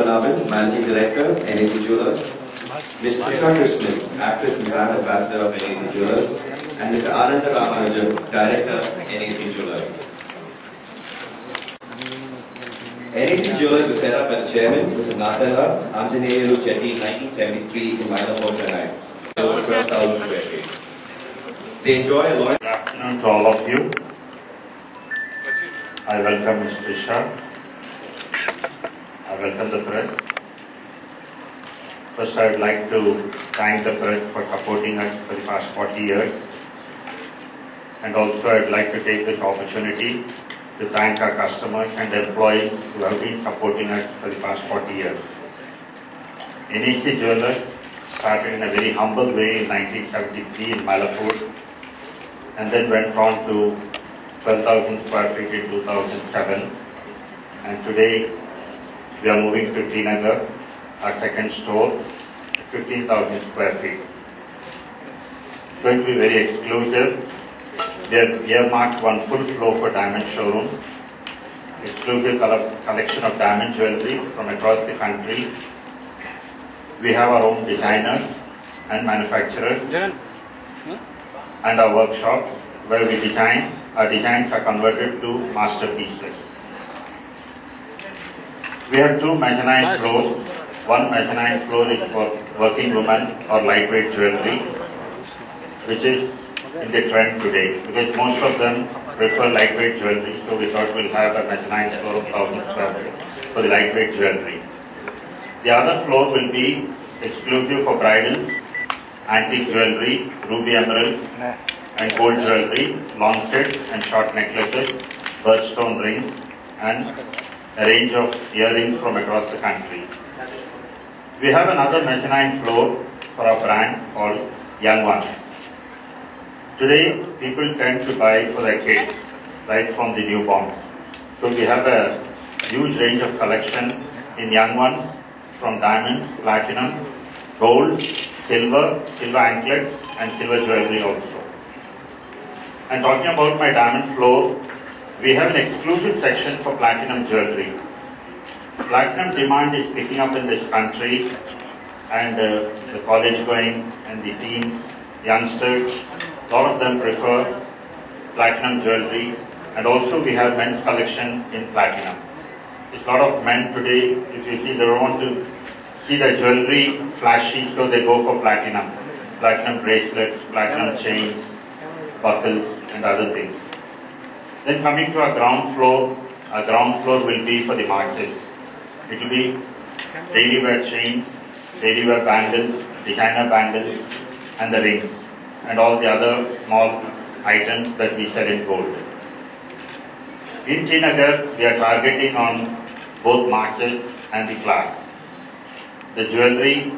Padmanabhan, Managing Director, NAC Jewelers, Ms. Trisha, Actress and Brand Ambassador of NAC Jewelers, and Mr. Ananda Ramanujan, Director, NAC Jewelers. NAC Jewelers was set up by the Chairman, Mr. Nathala Anjaneyalu Chetty in 1973 in Mylapore, Chennai. Over 12,000 square feet. They enjoy a loyal... Good afternoon to all of you. I welcome Ms. Trisha. I welcome the press. First, I would like to thank the press for supporting us for the past 40 years. And also, I would like to take this opportunity to thank our customers and employees who have been supporting us for the past 40 years. NAC Jewelers started in a very humble way in 1973 in Mylapore and then went on to 12,000 square feet in 2007. And today, we are moving to Tinagar, our second store, 15,000 square feet. It's going to be very exclusive. We have earmarked one full floor for diamond showroom, exclusive collection of diamond jewelry from across the country. We have our own designers and manufacturers and our workshops where we design. Our designs are converted to masterpieces. We have two mezzanine floors. One mezzanine floor is for working women or lightweight jewelry, which is in the trend today because most of them prefer lightweight jewelry. So we thought we'll have a mezzanine floor of 1,000 square feet for the lightweight jewelry. The other floor will be exclusive for bridals, antique jewelry, ruby emeralds, and gold jewelry, long sets and short necklaces, birthstone rings, and a range of earrings from across the country. We have another mezzanine floor for our brand called Young Ones. Today, people tend to buy for their kids, right from the newborns. So we have a huge range of collection in Young Ones from diamonds, platinum, gold, silver anklets, and silver jewelry also. And talking about my diamond floor, we have an exclusive section for platinum jewelry. Platinum demand is picking up in this country, and the college going and the teens, youngsters, a lot of them prefer platinum jewelry. And also we have men's collection in platinum. A lot of men today, if you see, they don't want to see the jewelry flashy, so they go for platinum. Platinum bracelets, platinum chains, buckles, and other things. Then coming to our ground floor will be for the masses. It will be daily wear chains, daily wear bangles, designer bangles, and the rings, and all the other small items that we sell in gold. In Tinagar, we are targeting on both masses and the class. The jewelry,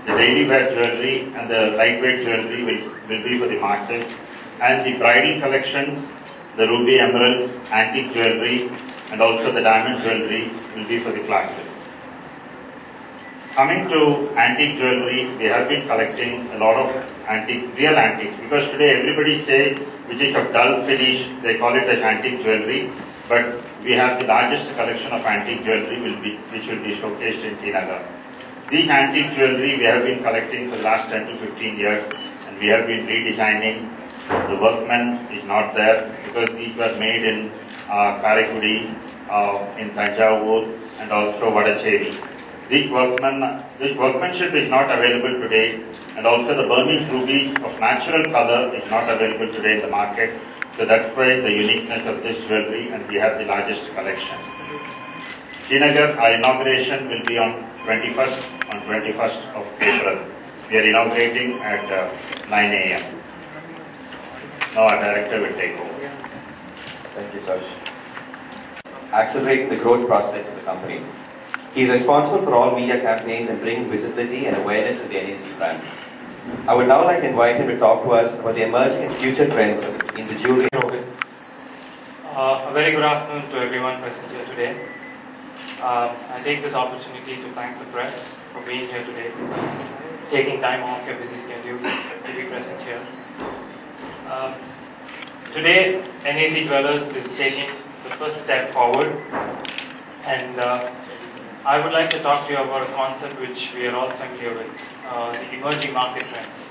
the daily wear jewelry, and the lightweight jewelry will be for the masses, and the bridal collections, the ruby emeralds, antique jewelry, and also the diamond jewelry will be for the classes. Coming to antique jewelry, we have been collecting a lot of real antiques, because today everybody says which is of dull finish, they call it as antique jewelry, but we have the largest collection of antique jewelry which will be showcased in Tinagar. These antique jewelry we have been collecting for the last 10 to 15 years, and we have been redesigning. The workman is not there because these were made in Karakudi, in Tanjavur, and also Vadachery. This workmanship is not available today, and also the Burmese rubies of natural color is not available today in the market. So that's why the uniqueness of this jewelry, and we have the largest collection. Tinagar, our inauguration will be on 21st of April. We are inaugurating at 9 a.m. Now our director will take over. Thank you, sir. Accelerating the growth prospects of the company. He is responsible for all media campaigns and bringing visibility and awareness to the NAC brand. I would now like to invite him to talk to us about the emerging and future trends in the jewelry. A very good afternoon to everyone present here today. I take this opportunity to thank the press for being here today, taking time off your busy schedule to be present here. Today, NAC Jewelers is taking the first step forward, and I would like to talk to you about a concept which we are all familiar with, the emerging market trends.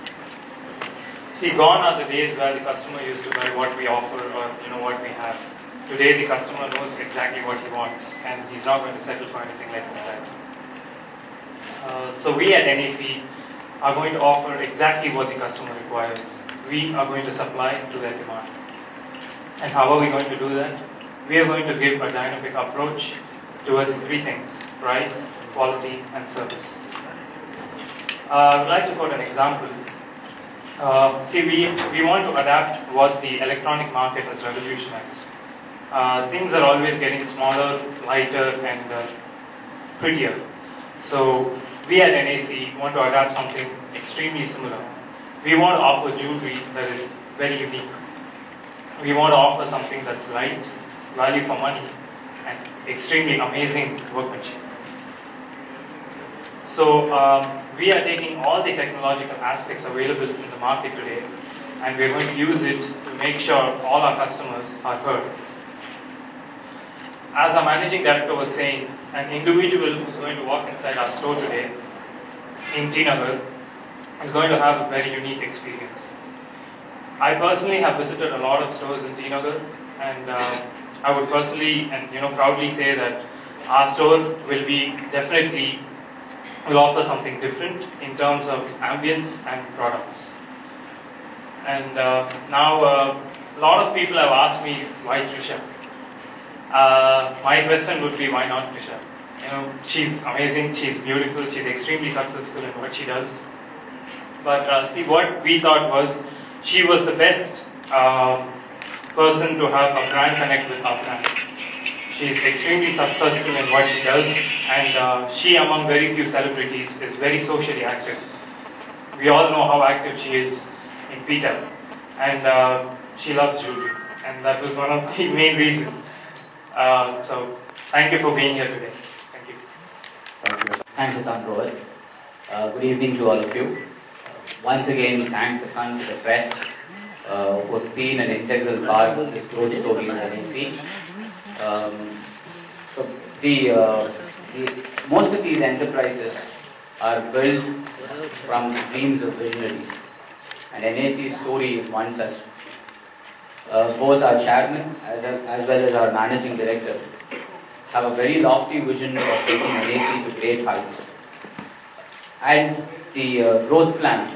See, gone are the days where the customer used to buy what we offer or what we have. Today the customer knows exactly what he wants and he's not going to settle for anything less than that. So we at NAC are going to offer exactly what the customer requires. We are going to supply to their demand. And how are we going to do that? We are going to give a dynamic approach towards three things: price, quality, and service. I would like to quote an example. See, we want to adapt what the electronic market has revolutionized. Things are always getting smaller, lighter, and prettier. So we at NAC want to adapt something extremely similar. We want to offer jewelry that is very unique. We want to offer something that's light, value for money, and extremely amazing workmanship. So we are taking all the technological aspects available in the market today, and we're going to use it to make sure all our customers are heard. As our managing director was saying, an individual who's going to walk inside our store today in T Nagar is going to have a very unique experience. I personally have visited a lot of stores in T Nagar, and I would personally and proudly say that our store will offer something different in terms of ambience and products. And now a lot of people have asked me, why Trisha? My question would be, why not Trisha? She's amazing, she's beautiful, she's extremely successful in what she does. But see, what we thought was, she was the best person to have a brand connect with our brand. She's extremely successful in what she does, and she, among very few celebrities, is very socially active. We all know how active she is in PTEL, and she loves jewelry, and that was one of the main reasons. So, thank you for being here today. Thank you. Thanks, Atan Rohit. Good evening to all of you. Once again, thanks Atan to the press who have been an integral part of this growth story in NAC. Most of these enterprises are built from the dreams of visionaries, and NAC's story is one such. Both our chairman as well as our managing director have a very lofty vision of taking NAC to great heights. And the growth plan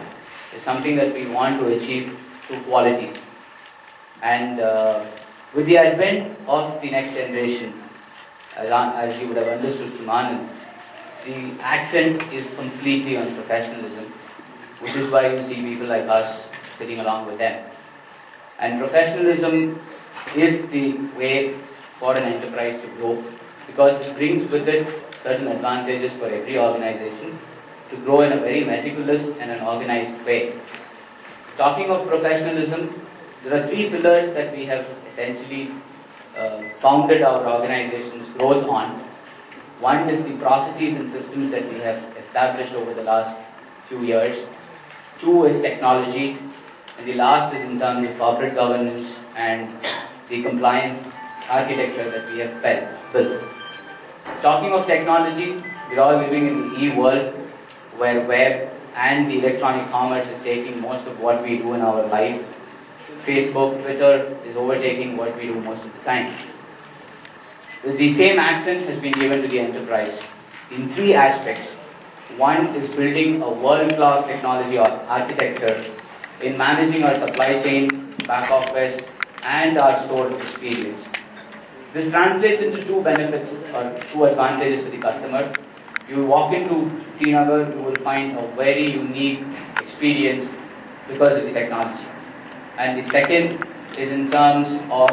is something that we want to achieve through quality. And with the advent of the next generation, as you would have understood from Anand, the accent is completely on professionalism, which is why you see people like us sitting along with them. And professionalism is the way for an enterprise to grow, because it brings with it certain advantages for every organization to grow in a very meticulous and an organized way. Talking of professionalism, there are three pillars that we have essentially founded our organization's growth on. One is the processes and systems that we have established over the last few years. Two is technology. And the last is in terms of corporate governance and the compliance architecture that we have built. Talking of technology, we're all living in the e-world where web and the electronic commerce is taking most of what we do in our life. Facebook, Twitter is overtaking what we do most of the time. The same accent has been given to the enterprise in three aspects. One is building a world-class technology architecture in managing our supply chain, back office, and our store experience. This translates into two benefits or two advantages for the customer. You walk into T Nagar, you will find a very unique experience because of the technology. And the second is in terms of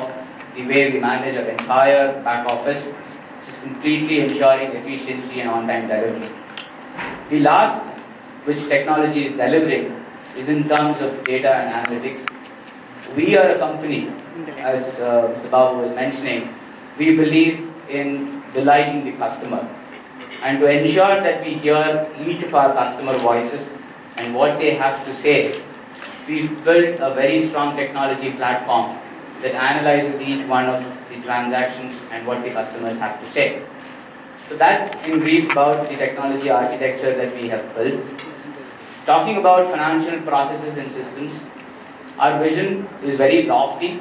the way we manage our entire back office, which is completely ensuring efficiency and on-time delivery. The last, which technology is delivering, is in terms of data and analytics. We are a company, as Mr. Babu was mentioning, we believe in delighting the customer. And to ensure that we hear each of our customer voices and what they have to say, we've built a very strong technology platform that analyzes each one of the transactions and what the customers have to say. So that's in brief about the technology architecture that we have built. Talking about financial processes and systems, our vision is very lofty.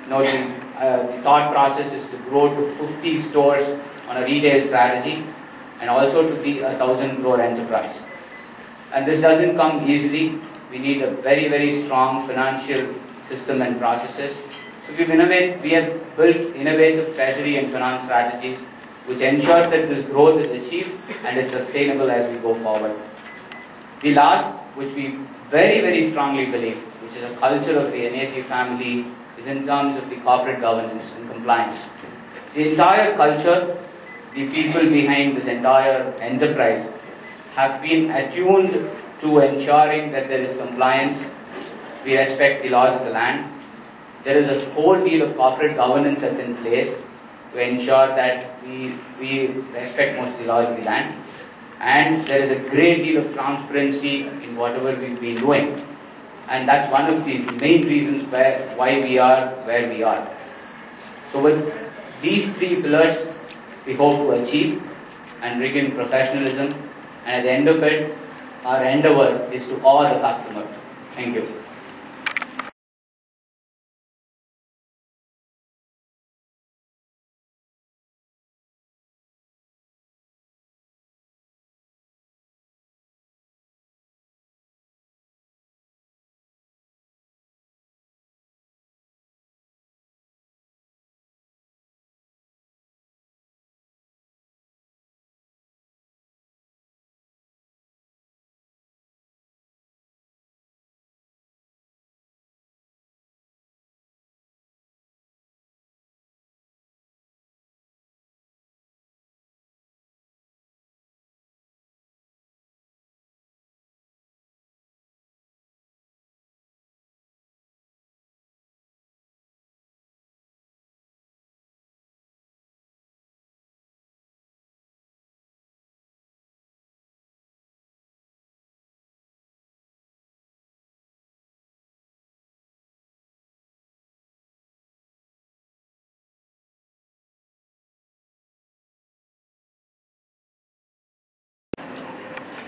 The thought process is to grow to 50 stores on a retail strategy and also to be a 1,000 crore enterprise. And this doesn't come easily. We need a very, very strong financial system and processes. So we have built innovative treasury and finance strategies which ensure that this growth is achieved and is sustainable as we go forward. The last, which we very, very strongly believe, which is a culture of the NAC family, is in terms of the corporate governance and compliance. The entire culture, the people behind this entire enterprise have been attuned to ensuring that there is compliance, we respect the laws of the land. There is a whole deal of corporate governance that's in place to ensure that we respect most of the laws of the land. And there is a great deal of transparency in whatever we've been doing. And that's one of the main reasons why we are where we are. So with these three pillars, we hope to achieve and bring in professionalism. And at the end of it, our endeavor is to awe the customer. Thank you.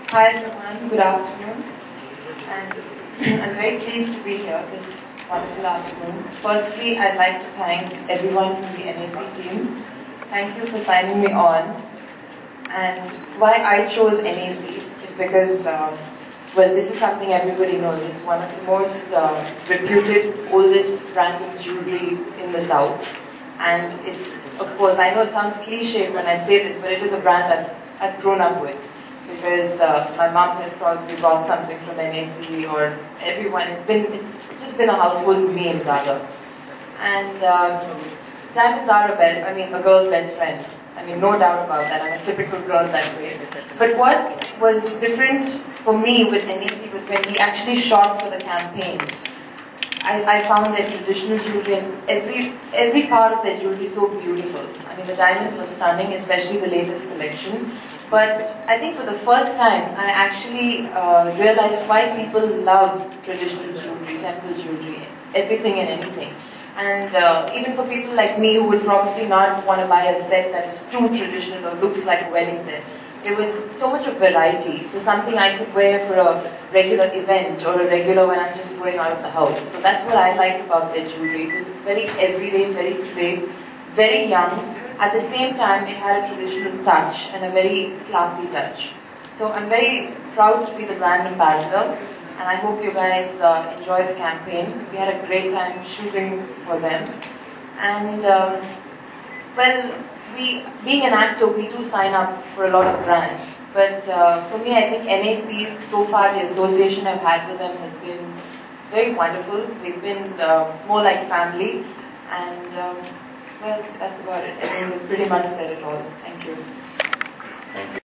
Hi everyone, good afternoon, and I'm very pleased to be here this wonderful afternoon. Firstly, I'd like to thank everyone from the NAC team. Thank you for signing me on. And why I chose NAC is because, well, this is something everybody knows. It's one of the most reputed, oldest branded jewelry in the South. And it's, of course, I know it sounds cliche when I say this, but it is a brand that I've grown up with. Because my mom has probably bought something from NAC, or everyone. It's just been a household name rather. And diamonds are a girl's best friend. I mean, no doubt about that. I'm a typical girl that way. But what was different for me with NAC was when we actually shot for the campaign. I found their traditional jewelry and every part of their jewelry so beautiful. I mean, the diamonds were stunning, especially the latest collection. But I think for the first time, I actually realized why people love traditional jewelry, temple jewelry, everything and anything. And even for people like me who would probably not want to buy a set that is too traditional or looks like a wedding set, there was so much of variety. It was something I could wear for a regular event or a regular when I'm just going out of the house. So that's what I liked about their jewelry. It was very everyday, very today, very young. At the same time, it had a traditional touch and a very classy touch. So I'm very proud to be the brand ambassador, and I hope you guys enjoy the campaign. We had a great time shooting for them. And well, being an actor, we do sign up for a lot of brands. But for me, I think NAC, so far the association I've had with them has been very wonderful. They've been more like family. And well, that's about it. I think we pretty much said it all. Thank you. Thank you.